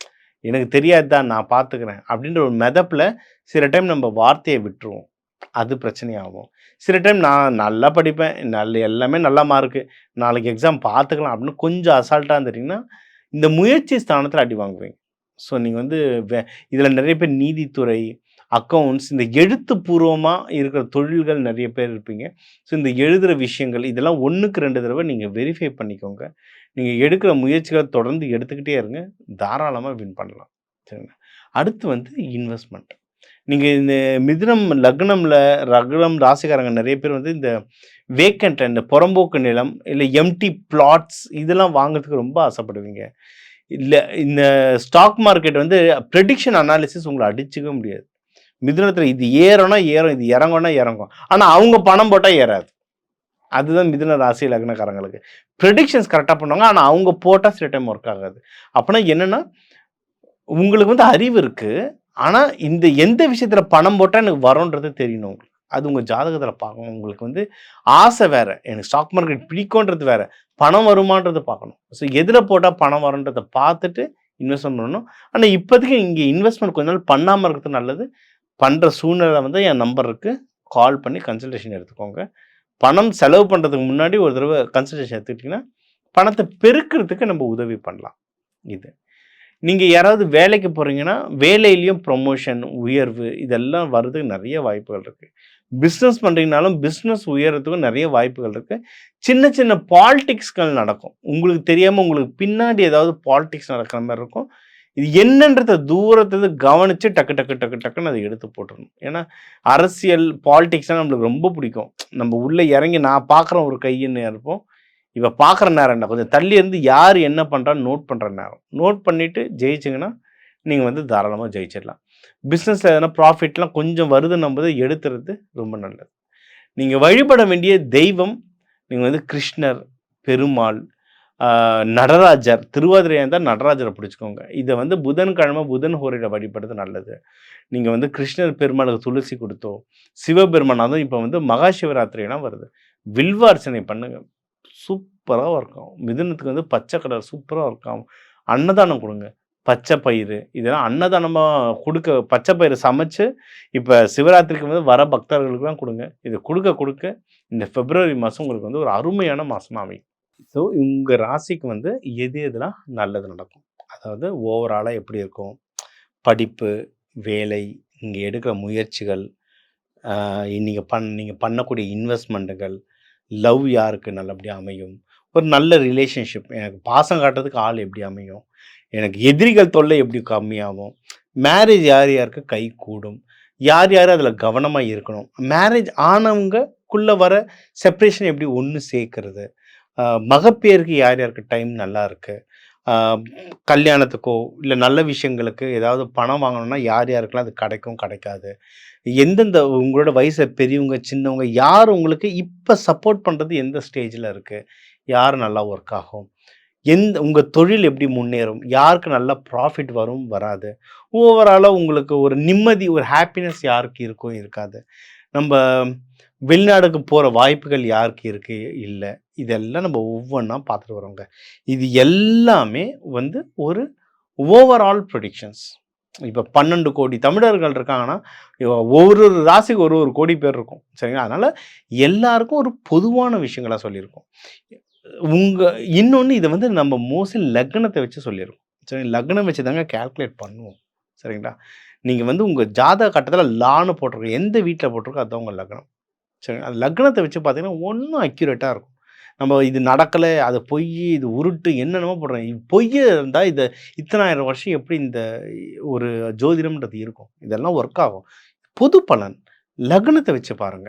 எனக்கு தெரியாது தான் நான் பார்த்துக்கிறேன். அப்படின்ற ஒரு மெதப்புல சில டைம் நம்ம வார்த்தைய விட்டுருவோம். அது பிரச்சனையாகும். சில டைம் நான் நல்லா படிப்பேன். எல்லாமே நல்ல மார்க்கு. நாளைக்கு எக்ஸாம் பார்த்துக்கலாம் அப்படின்னு கொஞ்சம் அசால்ட்டா இருந்துட்டீங்கன்னா, இந்த முயற்சி ஸ்தானத்துல அடி வாங்குவீங்க. ஸோ நீங்க வந்து வே இதுல நெறைய பேர் நீதித்துறை, அக்கவுண்ட்ஸ் இந்த எழுத்துப்பூர்வமா இருக்கிற தொழில்கள் நெறைய பேர் இருப்பீங்க. ஸோ இந்த எழுதுற விஷயங்கள் இதெல்லாம் 1க்கு 2 தடவ நீங்க வெரிஃபை பண்ணிக்கோங்க. நீங்க எடுக்கிற முயற்சிகள தொடர்ந்து எடுத்துக்கிட்டே இருங்க. தாராளமா வின் பண்ணலாம். சரிங்களா? அடுத்து வந்து இன்வெஸ்ட்மென்ட். நீங்க இந்த மிதுனம் லக்னம்ல ராசிக்காரங்க நெறைய பேர் வந்து இந்த வேக்கன்ட் இந்த புறம்போக்கு நிலம், இல்ல எம்ப்டி பிளாட்ஸ் இதெல்லாம் வாங்குறதுக்கு ரொம்ப ஆசைப்படுவீங்க. இல்ல இந்த ஸ்டாக் மார்க்கெட் வந்து பிரெடிக்ஷன் அனாலிசிஸ் உங்கள அடிச்சுக்கவே முடியாது. மிதுனத்தில இது ஏறும்னா ஏறும், இது இறங்கும்னா இறங்கும். ஆனா அவங்க பணம் போட்டா ஏறாது. அதுதான் மிதுன ராசி லக்னக்காரங்களுக்கு. பிரெடிக்ஷன்ஸ் கரெக்ட்டா பண்ணுவாங்க. ஆனா அவங்க போட்டா சில டைம் ஒர்க் ஆகாது. அப்பன்னா என்னன்னா, உங்களுக்கு வந்து அறிவு இருக்கு. ஆனா இந்த எந்த விஷயத்துல பணம் போட்டா எனக்கு வரும்ன்றது தெரியணும் உங்களுக்கு. அது உங்க ஜாதகத்துல பார்க்கணும். உங்களுக்கு வந்து ஆசை வேற. எனக்கு ஸ்டாக் மார்க்கெட் பிடிக்கும்ன்றது வேற. பணம் வருமான்றத பார்க்கணும். ஸோ எதுல போட்டா பணம் வரும்ன்றத பார்த்துட்டு இன்வெஸ்ட்மென்ட் பண்ணணும். ஆனா இப்போதைக்கு இங்க இன்வெஸ்ட்மென்ட் கொஞ்ச நாள் பண்ணாம இருக்கிறது நல்லது. பண்ற சூழ்நிலை வந்து என் நம்பர் இருக்கு. கால் பண்ணி கன்சல்டேஷன் எடுத்துக்கோங்க. பணம் செலவு பண்றதுக்கு முன்னாடி ஒரு தடவ கன்சல்டேஷன் எடுத்துக்கிட்டீங்கன்னா, பணத்த பெருக்கிறதுக்கு நம்ம உதவி பண்ணலாம். இது. நீங்க யாராவது வேலைக்கு போறீங்கன்னா, வேலையிலயும் ப்ரமோஷன், உயர்வு இதெல்லாம் வர்றதுக்கு நெறைய வாய்ப்புகள் இருக்கு. பிசினஸ் பண்றீங்கனாலும், பிசினஸ் உயர்றதுக்கும் நெறைய வாய்ப்புகள் இருக்கு. சின்ன சின்ன பாலிடிக்ஸ்கள் நடக்கும். உங்களுக்கு தெரியாம உங்களுக்கு பின்னாடி ஏதாவது பாலிடிக்ஸ் நடக்கிற மாரி இருக்கும். இது என்னன்றத தூரத்திலருந்து கவனிச்சு டக்கு டக்கு டக்கு டக்குன்னு அத எடுத்து போட்டுறணும். ஏன்னா, அரசியல், பாலிடிக்ஸ்னா நம்மளுக்கு ரொம்ப பிடிக்கும். நம்ம உள்ள இறங்கி நான் பார்க்குறேன் ஒரு கைன்னு இருப்போம். இப்ப பார்க்குற நேரம் இல்ல. கொஞ்சம் தள்ளி இருந்து யார் என்ன பண்றான்னு நோட் பண்ற நேரம். நோட் பண்ணிட்டு ஜெயிச்சீங்கன்னா, நீங்க வந்து தாராளமா ஜெயிச்சிடலாம். பிசினஸ்ல எதனா ப்ராஃபிட்லாம் கொஞ்சம் வருதுன்னும்போது எடுத்துறது ரொம்ப நல்லது. நீங்க வழிபட வேண்டிய தெய்வம், நீங்க வந்து கிருஷ்ணர், பெருமாள், ஆ நடராஜர், திருவாதிரையா இருந்தா நடராஜர பிடிச்சுக்கோங்க. இத வந்து புதன்கிழமை புதன் ஹோரையில வழிபடுறது நல்லது. நீங்க வந்து கிருஷ்ணர் பெருமாளுக்கு துளசி குடுத்தோ, சிவபெருமான் அதுவும் இப்ப வந்து மகா சிவராத்திரிலாம் வருது. வில்வ அர்ச்சனை பண்ணுங்க. சூப்பரா ஒர்க் ஆகும். மிதுனத்துக்கு வந்து பச்சை கலர் சூப்பரா ஒர்க் ஆகும். அன்னதானம் குடுங்க. பச்சை பயிறு இதெல்லாம் அன்னதானமா குடுக்க பச்சை பயிறு சமைச்சு, இப்ப சிவராத்திரிக்கு வந்து வர பக்தர்களுக்குலாம் குடுங்க. இது குடுக்க குடுக்க இந்த பிப்ரவரி மாசம் உங்களுக்கு வந்து ஒரு அருமையான மாசமா அமையும். ஸோ உங்க ராசிக்கு வந்து எதெல்லாம் நல்லது நடக்கும்? அதாவது ஓவராலா எப்படி இருக்கும்? படிப்பு, வேலை, நீங்க எடுக்கிற முயற்சிகள், ஆ நீங்க பண்ணக்கூடிய இன்வெஸ்ட்மென்ட்டுகள், லவ் யாருக்கு நல்லபடியா அமையும்? ஒரு நல்ல ரிலேஷன்ஷிப் எனக்கு பாசம் காட்டுறதுக்கு ஆள் எப்படி அமையும்? எனக்கு எதிரிகள் தொல்லை எப்படி கம்மியாகும்? மேரேஜ் யார் யாருக்கு கைகூடும்? யார் யார் அதில கவனமா இருக்கணும்? மேரேஜ் ஆனவங்கக்குள்ள வர செப்பரேஷன் எப்படி ஒண்ணு சேர்க்கிறது? அ மகப்பேறுக்கு யார் யாருக்கு டைம் நல்லா இருக்கு? அ கல்யாணத்துக்கோ, இல்ல நல்ல விஷயங்களுக்கு ஏதாவது பணம் வாங்கணும்னா யார் யாருக்கெல்லாம் அது கிடைக்கும், கிடைக்காது? எந்தெந்த உங்களோட வயசுல பெரியவங்க, சின்னவங்க யார் உங்களுக்கு இப்ப சப்போர்ட் பண்றது எந்த ஸ்டேஜ்ல இருக்கு? யார் நல்லா ஒர்க் ஆகும்? உங்க தொழில் எப்படி முன்னேறும்? யாருக்கு நல்லா ப்ராஃபிட் வரும், வராது? ஓவராலா உங்களுக்கு ஒரு நிம்மதி, ஒரு ஹேப்பினஸ் யாருக்கு இருக்கும், இருக்காது? நம்ப வெளிநாடுக்கு போற வாய்ப்புகள் யாருக்கு இருக்கு, இல்ல? இதெல்லாம் நம்ம ஒவ்வொன்னா பார்த்துட்டு வரோங்க. இது எல்லாமே வந்து ஒரு ஓவரால் ப்ரெடிக்ஷன்ஸ். இப்ப 12,00,00,000 தமிழர்கள் இருக்காங்கன்னா, ஒரு ஒரு ராசிக்கு ஒரு ஒரு கோடி பேர் இருக்கும். சரிங்களா? அதனால எல்லாருக்கும் ஒரு பொதுவான விஷயங்களா சொல்லியிருக்கோம். உங்க இன்னொன்னு இத வந்து நம்ம மோஸ்ட்லி லக்னத்த வச்சு சொல்லியிருக்கோம். சரி, லக்னம் வச்சு தாங்க கால்குலேட் பண்ணுவோம். சரிங்களா? நீங்க வந்து உங்க ஜாதக கட்டத்துல லான்னு போட்டிருக்கும். எந்த வீட்ல போட்டிருக்கோ அதுதான் உங்க லக்னம். சரிங்களா? லக்னத்த வச்சு பார்த்தீங்கன்னா, இன்னும் அக்யூரேட்டா இருக்கும். நம்ம இது நடக்கல, அது பொய், இது உருட்டு என்னென்னமோ போடுறாங்க. பொய் இருந்தா இத்தனை ஆயிரம் வருஷம் எப்படி இந்த ஒரு ஜோதிடம்ன்றது இருக்கும்? இதெல்லாம் ஒர்க் ஆகும். பொது பலன். லக்னத்த வச்சு பாருங்க.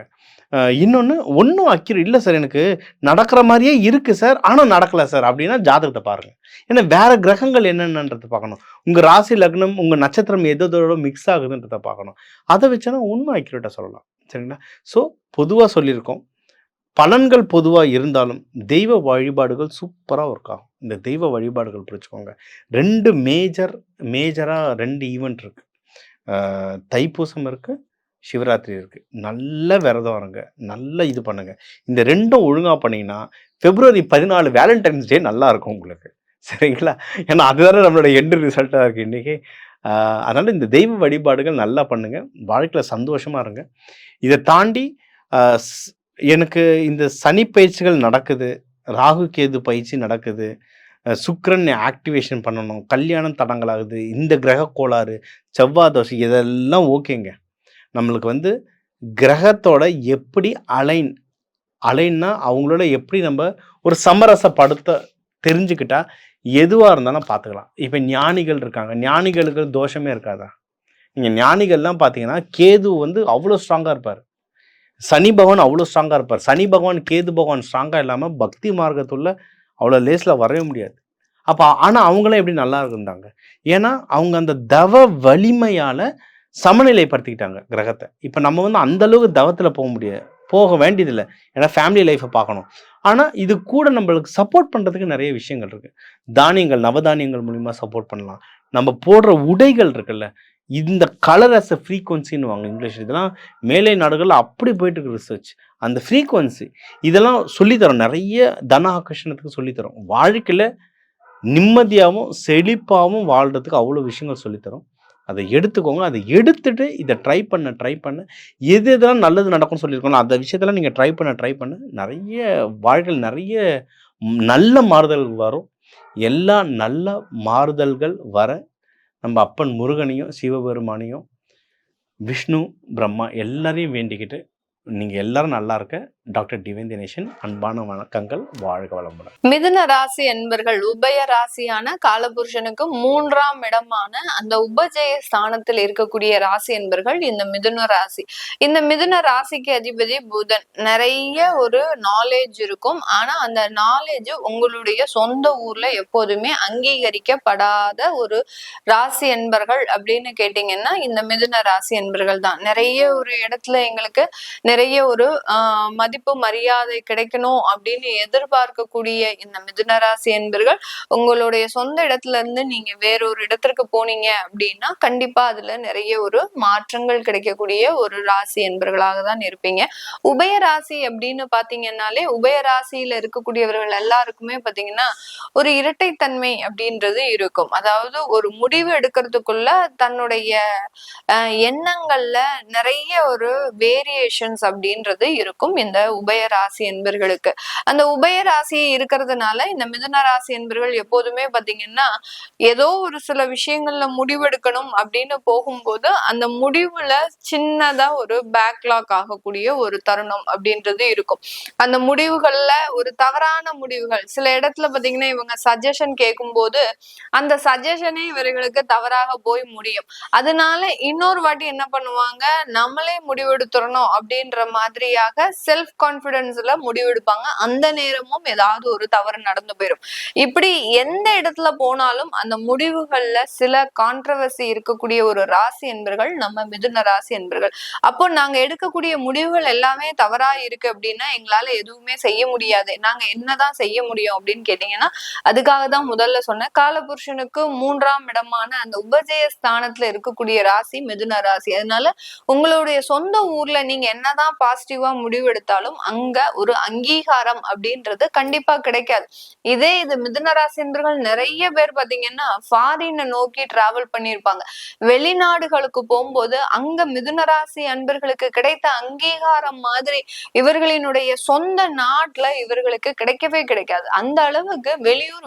இன்னொன்னு ஒண்ணும் இல்ல சார் எனக்கு நடக்கிற மாரியே இருக்கு சார். ஆனா நடக்கல சார் அப்டின்னா ஜாதகத்த பாருங்க. ஏன்னா வேற கிரகங்கள் என்னென்னன்றத பார்க்கணும். உங்க ராசி லக்னம், உங்க நட்சத்திரம் எதோட மிக்ஸ் ஆகுதுன்றத பார்க்கணும். அத வச்சா இன்னும் அக்யூரேட்டா சொல்லலாம். சரிங்களா? ஸோ பொதுவா சொல்லியிருக்கோம். பலன்கள் பொதுவா இருந்தாலும், தெய்வ வழிபாடுகள் சூப்பரா ஒர்க் ஆகும். இந்த தெய்வ வழிபாடுகள் புரிஞ்சுக்கோங்க. 2 மேஜரா 2 ஈவென்ட் இருக்கு. தைப்பூசம் இருக்கு, சிவராத்திரி இருக்கு. நல்ல விரதம் இருங்க. நல்ல இது பண்ணுங்க. இந்த 2ம் ஒழுங்கா பண்ணீங்கன்னா, பிப்ரவரி 14 வேலண்டைன்ஸ் டே நல்லா இருக்கும் உங்களுக்கு. சரிங்களா? ஏன்னா அதுதானே நம்மளோட எண்ட் ரிசல்ட்டா இருக்கு இன்னைக்கு. அதனால இந்த தெய்வ வழிபாடுகள் நல்லா பண்ணுங்க. வாழ்க்கையில சந்தோஷமா இருங்க. இத தாண்டி அ ஸ் எனக்கு இந்த சனி பயிற்சிகள் நடக்குது. ராகு, கேது பயிற்சி நடக்குது. சுக்கிரன் ஆக்டிவேஷன் பண்ணணும். கல்யாணம் தடங்கலாகுது. இந்த கிரக கோளாறு, செவ்வாய் தோஷம் இதெல்லாம் ஓகேங்க. நம்மளுக்கு வந்து கிரகத்தோட எப்படி அலைன்னா அவங்களோட எப்படி நம்ம ஒரு சமரசப்படுத்த தெரிஞ்சுக்கிட்டா எதுவா இருந்தாலும் பார்த்துக்கலாம். இப்ப ஞானிகள் இருக்காங்க. ஞானிகளுக்கு தோஷமே இருக்காதா? நீங்க ஞானிகள்லாம் பார்த்தீங்கன்னா, கேது வந்து அவ்வளோ ஸ்ட்ராங்கா இருப்பாரு. சனி பகவான் அவ்வளோ ஸ்ட்ராங்கா இருப்பார். சனி பகவான், கேது பகவான் ஸ்ட்ராங்கா இல்லாம பக்தி மார்க்கத்துள்ள அவ்வளோ லேஸ்ல வரவே முடியாது. ஆனா அவங்கலாம் எப்படி நல்லா இருந்தாங்க? ஏன்னா, அவங்க அந்த தவ வலிமையால சமநிலைப்படுத்திக்கிட்டாங்க கிரகத்த. இப்ப நம்ம வந்து அந்த அளவுக்கு தவத்துல போக வேண்டியதில்ல. ஏன்னா ஃபேமிலி லைஃப்ப பார்க்கணும். ஆனா, இது கூட நம்மளுக்கு சப்போர்ட் பண்றதுக்கு நெறைய விஷயங்கள் இருக்கு. தானியங்கள், நவதானியங்கள் மூலியமா சப்போர்ட் பண்ணலாம். நம்ம போடுற உடைகள் இருக்குல்ல, இந்த கலர் அஸ் எ ஃப்ரீக்வன்சின்னுவாங்க இங்கிலீஷ். இதெல்லாம் மேலை நாடுகள்ல அப்படி போயிட்டு இருக்கு ரிசர்ச். அந்த ஃப்ரீக்வன்சி இதெல்லாம் சொல்லி தரோம். நெறைய தன ஆகர்ஷணத்துக்கு சொல்லி தரோம். வாழ்க்கையில நிம்மதியாவும், செழிப்பாவும் வாழ்றதுக்கு அவ்வளோ விஷயங்கள் சொல்லி தரோம். அத எடுத்துக்கோங்க. அத எடுத்துட்டு இத ட்ரை பண்ண எதெல்லாம் நல்லது நடக்கும்னு சொல்லியிருக்கோம்ல, அந்த விஷயத்தெல்லாம் நீங்க ட்ரை பண்ண நெறைய வாழ்க்கையில நெறைய நல்ல மாறுதல்கள் வரும். எல்லா நல்ல மாறுதல்கள் வர நம்ம அப்பன் முருகனையும், சிவபெருமானையும், விஷ்ணு, பிரம்மா எல்லாரையும் வேண்டிக்கிட்டு, நீங்க எல்லாரும் நல்லா இருக்க. டாக்டர் டிவைன் தினேஷன் அன்பான வணக்கங்கள். வாழ்க வளமுடன். மிதுன ராசி என்பர்கள் உபய ராசியான காலபுருஷனுக்கு 3ஆம் இடமான அந்த உபஜய ஸ்தானத்தில் இருக்கக்கூடிய ராசி என்பர்கள் இந்த மிதுன ராசி. இந்த மிதுன ராசிக்கு அதிபதி புதன். நிறைய ஒரு நாலேஜ் இருக்கும். ஆனா அந்த நாலேஜ் உங்களுடைய சொந்த ஊர்ல எப்போதுமே அங்கீகரிக்கப்படாத ஒரு ராசி என்பர்கள் அப்படின்னு கேட்டீங்கன்னா இந்த மிதுன ராசி என்பர்கள் தான். நிறைய ஒரு இடத்துல எங்களுக்கு நிறைய ஒரு மதிப்பு மரியாதை கிடைக்கணும் அப்படின்னு எதிர்பார்க்கக்கூடிய இந்த மிதுன ராசி என்பர்கள் உங்களுடைய சொந்த இடத்துல இருந்து நீங்க வேறொரு இடத்திற்கு போனீங்க அப்படின்னா கண்டிப்பா அதுல நிறைய ஒரு மாற்றங்கள் கிடைக்கக்கூடிய ஒரு ராசி என்பர்களாக தான் இருப்பீங்க. உபய ராசி அப்படின்னு பாத்தீங்கன்னாலே உபய ராசியில இருக்கக்கூடியவர்கள் எல்லாருக்குமே பாத்தீங்கன்னா ஒரு இரட்டைத்தன்மை அப்படின்றது இருக்கும். அதாவது ஒரு முடிவு எடுக்கிறதுக்குள்ள தன்னுடைய எண்ணங்கள்ல நிறைய ஒரு வேரியேஷன்ஸ் அப்படின்றது இருக்கும் இந்த உபய ராசி என்பர்களுக்கு. அந்த உபய ராசி இருக்கிறதுனால இந்த மிதுன ராசி என்பர்கள் எப்போதுமே பாத்தீங்கன்னா ஏதோ ஒரு சில விஷயங்கள்ல முடிவெடுக்கணும் அப்படின்னு போகும்போது அந்த முடிவுல சின்னதா ஒரு பேக்லாக் ஆகக்கூடிய ஒரு தருணம் அப்படின்றது இருக்கும். அந்த முடிவுகள்ல ஒரு தவறான முடிவுகள் சில இடத்துல பாத்தீங்கன்னா இவங்க சஜஷன் கேட்கும் போது அந்த சஜஷனே இவர்களுக்கு தவறாக போய் முடியும். அதனால இன்னொரு வாட்டி என்ன பண்ணுவாங்க, நம்மளே முடிவெடுத்துறணும் அப்படின்ற மாதிரியாக செல்ஃப் கான்பிடன்ஸ்ல முடிவெடுப்பாங்க. அந்த நேரமும் ஏதாவது ஒரு தவறு நடந்து போயிடும். இப்படி எந்த இடத்துல போனாலும் அந்த முடிவுகள்ல சில கான்ட்ரவர்சி இருக்கக்கூடிய ஒரு ராசி என்பர்கள் நம்ம மிதுன ராசி என்பர்கள். அப்போ நாங்க எடுக்கக்கூடிய முடிவுகள் எல்லாமே தவறா இருக்கு அப்படின்னா எங்களால எதுவுமே செய்ய முடியாது. நாங்க என்னதான் செய்ய முடியும் அப்படின்னு கேட்டீங்கன்னா அதுக்காக தான் முதல்ல சொன்ன காலபுருஷனுக்கு 3ஆம் இடமான அந்த உபஜய ஸ்தானத்துல இருக்கக்கூடிய ராசி மிதுன ராசி. அதனால உங்களுடைய சொந்த ஊர்ல நீங்க என்னதான் பாசிட்டிவா முடிவெடுத்தாலும் அங்க ஒரு அங்கீகாரம் அப்படின்றது கண்டிப்பா கிடைக்காது. இது மிதுன ராசி என்பர்கள் நிறைய பேர் பாத்தீங்கன்னா ஃபாரினை நோக்கி டிராவல் பண்ணியிருப்பாங்க. வெளிநாடுகளுக்கு போகும்போது அங்க மிதுன ராசி அன்பர்களுக்கு கிடைத்த அங்கீகாரம் மாதிரி இவர்களினுடைய சொந்த நாட்டுல இவர்களுக்கு கிடைக்கவே கிடைக்காது. அந்த அளவுக்கு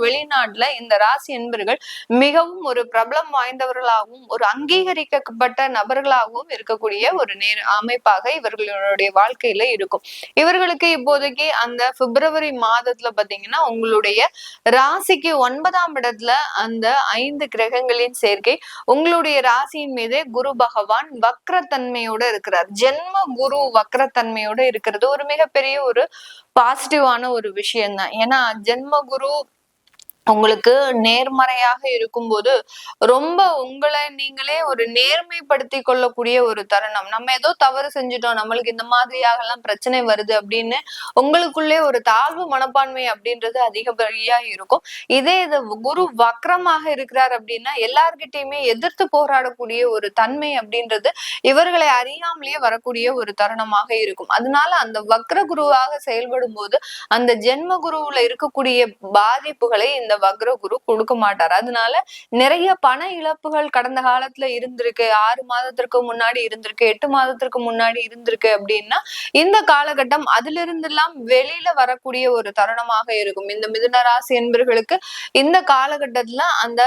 வெளிநாட்டுல இந்த ராசி என்பர்கள் மிகவும் ஒரு பிரபலம் வாய்ந்தவர்களாகவும் ஒரு அங்கீகரிக்கப்பட்ட நபர்களாகவும் இருக்கக்கூடிய ஒரு அமைப்பாக இவர்களோட இவர்களுடைய வாழ்க்கையில இருக்கும். இவர்களுக்கு இப்போதைக்கு அந்த பிப்ரவரி மாதத்துல பாத்தீங்கன்னா உங்களுடைய ராசிக்கு 9ஆம் இடத்துல அந்த 5 கிரகங்களின் சேர்க்கை, உங்களுடைய ராசியின் மீதே குரு பகவான் வக்ரத்தன்மையோட இருக்கிறார். ஜென்ம குரு வக்ரத்தன்மையோட இருக்கிறது ஒரு மிகப்பெரிய ஒரு பாசிட்டிவான ஒரு விஷயம் தான். ஏன்னா ஜென்ம குரு உங்களுக்கு நேர்மறையாக இருக்கும்போது ரொம்ப உங்களை நீங்களே ஒரு நேர்மைப்படுத்தி கொள்ளக்கூடிய ஒரு தருணம். நம்ம ஏதோ தவறு செஞ்சுட்டோம், நம்மளுக்கு இந்த மாதிரியாக எல்லாம் பிரச்சனை வருது அப்படின்னு உங்களுக்குள்ளே ஒரு தாழ்வு மனப்பான்மை அப்படின்றது அதிகப்படியா இருக்கும். இதே இது குரு வக்ரமாக இருக்கிறார் அப்படின்னா எல்லார்கிட்டயுமே எதிர்த்து போராடக்கூடிய ஒரு தன்மை அப்படின்றது இவர்களை அறியாமலேயே வரக்கூடிய ஒரு தருணமாக இருக்கும். அதனால அந்த வக்ர குருவாக செயல்படும் போது அந்த ஜென்ம குருவுல இருக்கக்கூடிய பாதிப்புகளை இந்த வக்ர குரு கொடுக்க மாட்டார். அதனால நிறைய பண இழப்புகள் கடந்த காலத்துல இருந்திருக்கு, 6 மாதத்திற்கு முன்னாடி இருந்திருக்கு, 8 மாதத்திற்கு முன்னாடி இருந்திருக்கு அப்படின்னா இந்த காலகட்டம் அதுல இருந்தெல்லாம் வெளியில வரக்கூடிய ஒரு தருணமாக இருக்கும். இந்த மிதுன ராசி என்பவர்களுக்கு இந்த காலகட்டத்துல அந்த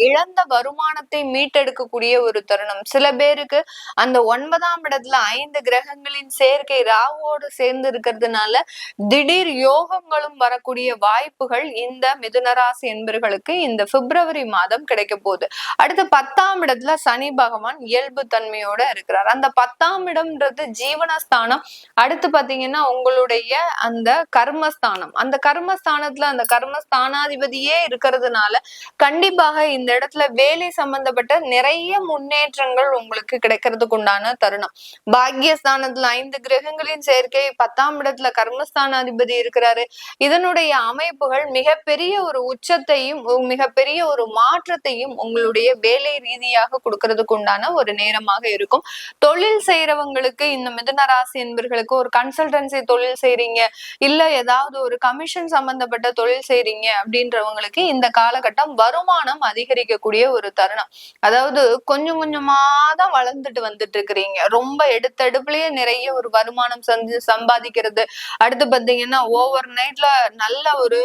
இழந்த வருமானத்தை மீட்டெடுக்கக்கூடிய ஒரு தருணம். சில பேருக்கு அந்த 9ஆம் இடத்துல 5 கிரகங்களின் சேர்க்கை ராகுவோடு சேர்ந்து இருக்கிறதுனால திடீர் யோகங்களும் வரக்கூடிய வாய்ப்புகள் இந்த மிதுனராசி என்பவர்களுக்கு இந்த பிப்ரவரி மாதம் கிடைக்க போகுது. அடுத்து 10ஆம் இடத்துல சனி பகவான் இயல்பு தன்மையோட இருக்கிறார். அந்த 10ஆம் இடம்ன்றது ஜீவனஸ்தானம். அடுத்து பாத்தீங்கன்னா உங்களுடைய அந்த கர்மஸ்தானம். அந்த கர்மஸ்தானத்துல அந்த கர்மஸ்தானாதிபதியே இருக்கிறதுனால கண்டிப்பாக இந்த இடத்துல வேலை சம்பந்தப்பட்ட நிறைய முன்னேற்றங்கள் உங்களுக்கு கிடைக்கிறதுக்கு உண்டான தருணம். பாக்கியஸ்தானத்துல 5 கிரகங்களின் சேர்க்கை, 10ஆம் இடத்துல கர்மஸ்தானாதிபதி இருக்கிறாரு. இதனுடைய அமைப்புகள் மிகப்பெரிய ஒரு உச்சத்தையும் மிகப்பெரிய ஒரு மாற்றத்தையும் உங்களுடைய வேலை ரீதியாக கொடுக்கறதுக்கு உண்டான ஒரு நேரமாக இருக்கும். தொழில் செய்யறவங்களுக்கு இந்த மிதுன ராசி என்பவர்களுக்கு ஒரு கன்சல்டன்சி தொழில் செய்றீங்க, இல்ல ஏதாவது ஒரு கமிஷன் சம்பந்தப்பட்ட தொழில் செய்றீங்க அப்படின்றவங்களுக்கு இந்த காலகட்டம் வருமானம் அதிகரிக்கக்கூடிய ஒரு தருணம். அதாவது கொஞ்சம் கொஞ்சமா தான் வளர்ந்துட்டு வந்துட்டு இருக்கிறீங்க. ரொம்ப எடுத்தடுப்புலயே நிறைய ஒரு வருமானம் சம்பாதிக்கிறது, அடுத்து பாத்தீங்கன்னா ஓவர் நைட்ல நல்ல ஒரு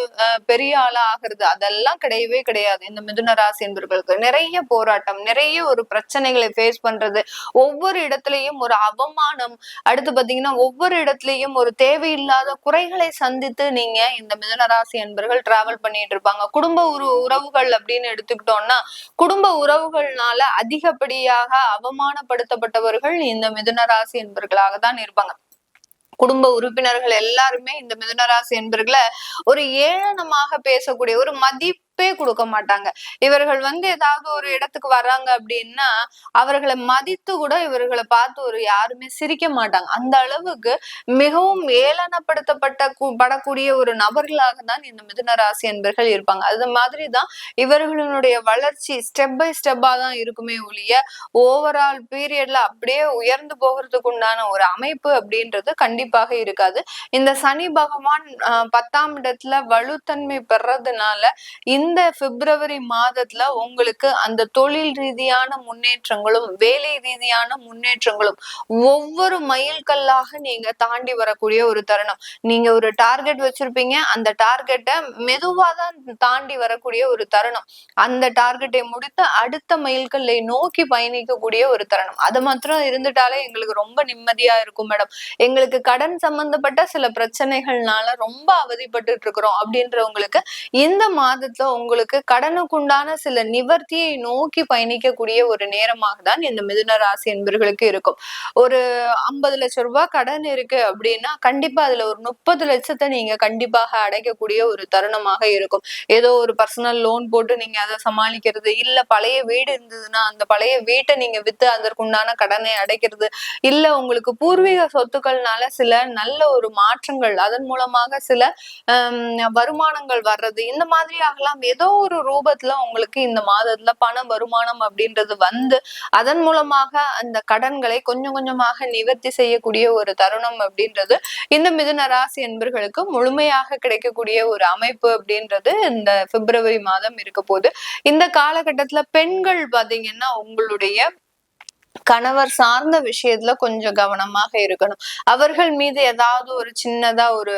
பெரிய ஆளா ஆகிறது, அதெல்லாம் கிடையவே கிடையாது. இந்த மிதுன ராசி என்பவர்களுக்கு நிறைய போராட்டம், நிறைய ஒரு பிரச்சனைகளை ஃபேஸ் பண்றது, ஒவ்வொரு இடத்துலயும் ஒரு அவமானம், அடுத்து பாத்தீங்கன்னா ஒவ்வொரு இடத்துலயும் ஒரு தேவையில்லாத குறைகளை சந்தித்து நீங்க இந்த மிதுன ராசி என்பவர்கள் டிராவல் பண்ணிட்டு இருப்பாங்க. குடும்ப உறவுகள் அப்படின்னு எடுத்துக்கிட்டோம்னா குடும்ப உறவுகள்னால அதிகப்படியாக அவமானப்படுத்தப்பட்டவர்கள் இந்த மிதுன ராசி என்பவர்களாக தான் இருப்பாங்க. குடும்ப உறுப்பினர்கள் எல்லாருமே இந்த மிதுன ராசி என்பவர்களை ஒரு ஏளனமாக பேசக்கூடிய ஒரு மதிப்பே கொடுக்க மாட்டாங்க. இவர்கள் ஏதாவது ஒரு இடத்துக்கு வர்றாங்க அப்படின்னா அவர்களை மதித்து கூட இவர்களை பார்த்து ஒரு யாருமே சிரிக்க மாட்டாங்க. அந்த அளவுக்கு மிகவும் படக்கூடிய ஒரு நபர்களாக தான் இந்த மிதுன ராசி என்பவர்கள் இருப்பாங்க. அது மாதிரிதான் இவர்களுடைய வளர்ச்சி ஸ்டெப் பை ஸ்டெப்பா தான் இருக்குமே ஒழிய ஓவரால் பீரியட்ல அப்படியே உயர்ந்து போகிறதுக்கு உண்டான ஒரு அமைப்பு அப்படின்றது கண்டிப்பாக இருக்காது. இந்த சனி பகவான் 10ஆம் இடத்துல வலுத்தன்மை பெறதுனால இந்த பிப்ரவரி மாதத்துல உங்களுக்கு அந்த தொழில் ரீதியான முன்னேற்றங்களும் வேலை ரீதியான முன்னேற்றங்களும் ஒவ்வொரு மைல்கல்லாக நீங்க தாண்டி வரக்கூடிய ஒரு தருணம். நீங்க ஒரு டார்கெட் வச்சிருப்பீங்க, அந்த டார்கெட்டை மெதுவா தான் தாண்டி வரக்கூடிய ஒரு தருணம். அந்த டார்கெட்டை முடித்து அடுத்த மைல்கல்லை நோக்கி பயணிக்கக்கூடிய ஒரு தருணம். அது மாத்திரம் இருந்துட்டாலே எங்களுக்கு ரொம்ப நிம்மதியா இருக்கும் மேடம். எங்களுக்கு கடன் சம்பந்தப்பட்ட சில பிரச்சனைகள்னால ரொம்ப அவதிப்பட்டு இருக்கிறோம் அப்படின்றவங்களுக்கு இந்த மாதத்துல உங்களுக்கு கடனுக்குண்டான சில நிவர்த்தியை நோக்கி பயணிக்கக்கூடிய ஒரு நேரமாக தான் இந்த மிதுன ராசி என்பவர்களுக்கு இருக்கும். ஒரு 50 லட்சம் ரூபாய் கடன் இருக்கு அப்படின்னா கண்டிப்பா அதுல ஒரு 30 லட்சத்தை நீங்க கண்டிப்பாக அடைக்கக்கூடிய ஒரு தருணமாக இருக்கும். ஏதோ ஒரு பர்சனல் லோன் போட்டு நீங்க அதை சமாளிக்கிறது, இல்ல பழைய வீடு இருந்ததுன்னா அந்த பழைய வீட்டை நீங்க வித்து அதற்குண்டான கடனை அடைக்கிறது, இல்ல உங்களுக்கு பூர்வீக சொத்துக்கள்னால சில நல்ல ஒரு மாற்றங்கள் அதன் மூலமாக சில வருமானங்கள் வர்றது, இந்த மாதிரி ஆகலாம். ஏதோ ஒரு ரூபத்துல உங்களுக்கு இந்த மாதத்துல பண வருமானம் அப்படின்றது அதன் மூலமாக அந்த கடன்களை கொஞ்சம் கொஞ்சமாக நிவர்த்தி செய்யக்கூடிய ஒரு தருணம் அப்படின்றது இந்த மிதுன ராசி என்பவர்களுக்கு முழுமையாக கிடைக்கக்கூடிய ஒரு அமைப்பு அப்படின்றது இந்த பிப்ரவரி மாதம் இருக்க போது. இந்த காலகட்டத்துல பெண்கள் பாத்தீங்கன்னா உங்களுடைய கணவர் சார்ந்த விஷயத்துல கொஞ்சம் கவனமாக இருக்கணும். அவர்கள் மீது ஏதாவது ஒரு சின்னதா ஒரு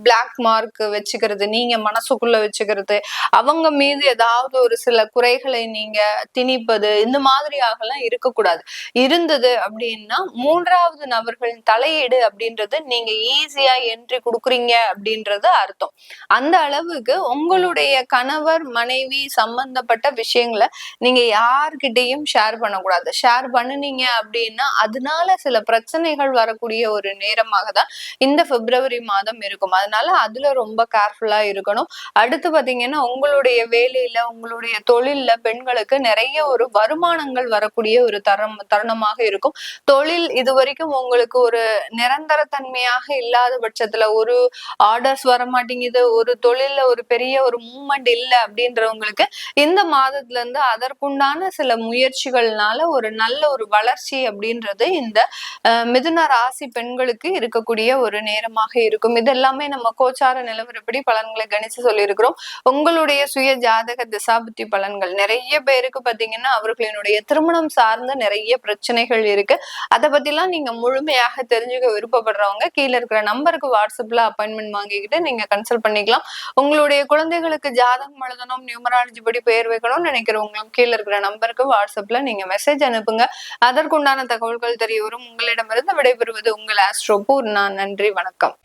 பிளாக் மார்க் வச்சுக்கிறது, நீங்க மனசுக்குள்ள வச்சுக்கிறது, அவங்க மீது ஏதாவது ஒரு சில குறைகளை நீங்க திணிப்பது, இந்த மாதிரியாகலாம் இருக்கக்கூடாது. இருந்தது அப்படின்னா 3வது நபர்களின் தலையீடு அப்படின்றது நீங்க ஈஸியா என்ட்ரி குடுக்குறீங்க அப்படின்றது அர்த்தம். அந்த அளவுக்கு உங்களுடைய கணவர், மனைவி சம்பந்தப்பட்ட விஷயங்கள நீங்க யார்கிட்டயும் ஷேர் பண்ணக்கூடாது. ஷேர் பண்ணுனீங்க அப்படின்னா, அதனால சில பிரச்சனைகள் வரக்கூடிய ஒரு நேரமாக தான் இந்த பிப்ரவரி மாதம் இருக்கும். அதனால அதுல ரொம்ப கேர்ஃபுல்லா இருக்கணும். அடுத்து பாத்தீங்கன்னா, உங்களுடைய வேலையில, உங்களுடைய தொழில்ல பெண்களுக்கு நெறைய ஒரு வருமானங்கள் வரக்கூடிய ஒரு தருணமாக இருக்கும். தொழில் இதுவரைக்கும் உங்களுக்கு ஒரு நிரந்தர தன்மையாக இல்லாத பட்சத்துல, ஒரு ஆர்டர்ஸ் வரமாட்டேங்குது, ஒரு தொழில்ல ஒரு பெரிய ஒரு மூவ்மெண்ட் இல்ல அப்படின்றவங்களுக்கு இந்த மாதத்துல இருந்து அதற்குண்டான சில முயற்சிகள்னால ஒரு நல்ல ஒரு வளர்ச்சி அப்படின்றது இந்த மிதுன ராசி பெண்களுக்கு இருக்கக்கூடிய ஒரு நேரமாக இருக்கும். இது எல்லாமே நம்ம கோச்சார நிலவரப்படி பலன்களை கணிச்சு சொல்லியிருக்கிறோம். உங்களுடைய சுய ஜாதக திசாபுத்தி பலன்கள் நிறைய பேருக்கு பாத்தீங்கன்னா அவர்களினுடைய திருமணம் சார்ந்த நிறைய பிரச்சனைகள் இருக்கு. அதை பத்திலாம் நீங்க முழுமையாக தெரிஞ்சுக்க விருப்பப்படுறவங்க கீழே இருக்கிற நம்பருக்கு வாட்ஸ்அப்ல அப்பாயின்மெண்ட் வாங்கிக்கிட்டு நீங்க கன்சல்ட் பண்ணிக்கலாம். உங்களுடைய குழந்தைகளுக்கு ஜாதகம் எழுதணும், நியூமராலஜி படி பெயர் வைக்கணும்னு நினைக்கிறவங்களும் கீழே இருக்கிற நம்பருக்கு வாட்ஸ்அப்ல நீங்க மெசேஜ் அனுப்புங்க. அதற்குண்டான தகவல்கள் தெரிய வரும். உங்களிடமிருந்து விடைபெறுவது உங்கள் ஆஸ்ட்ரோ பூர்ணா. நன்றி, வணக்கம்.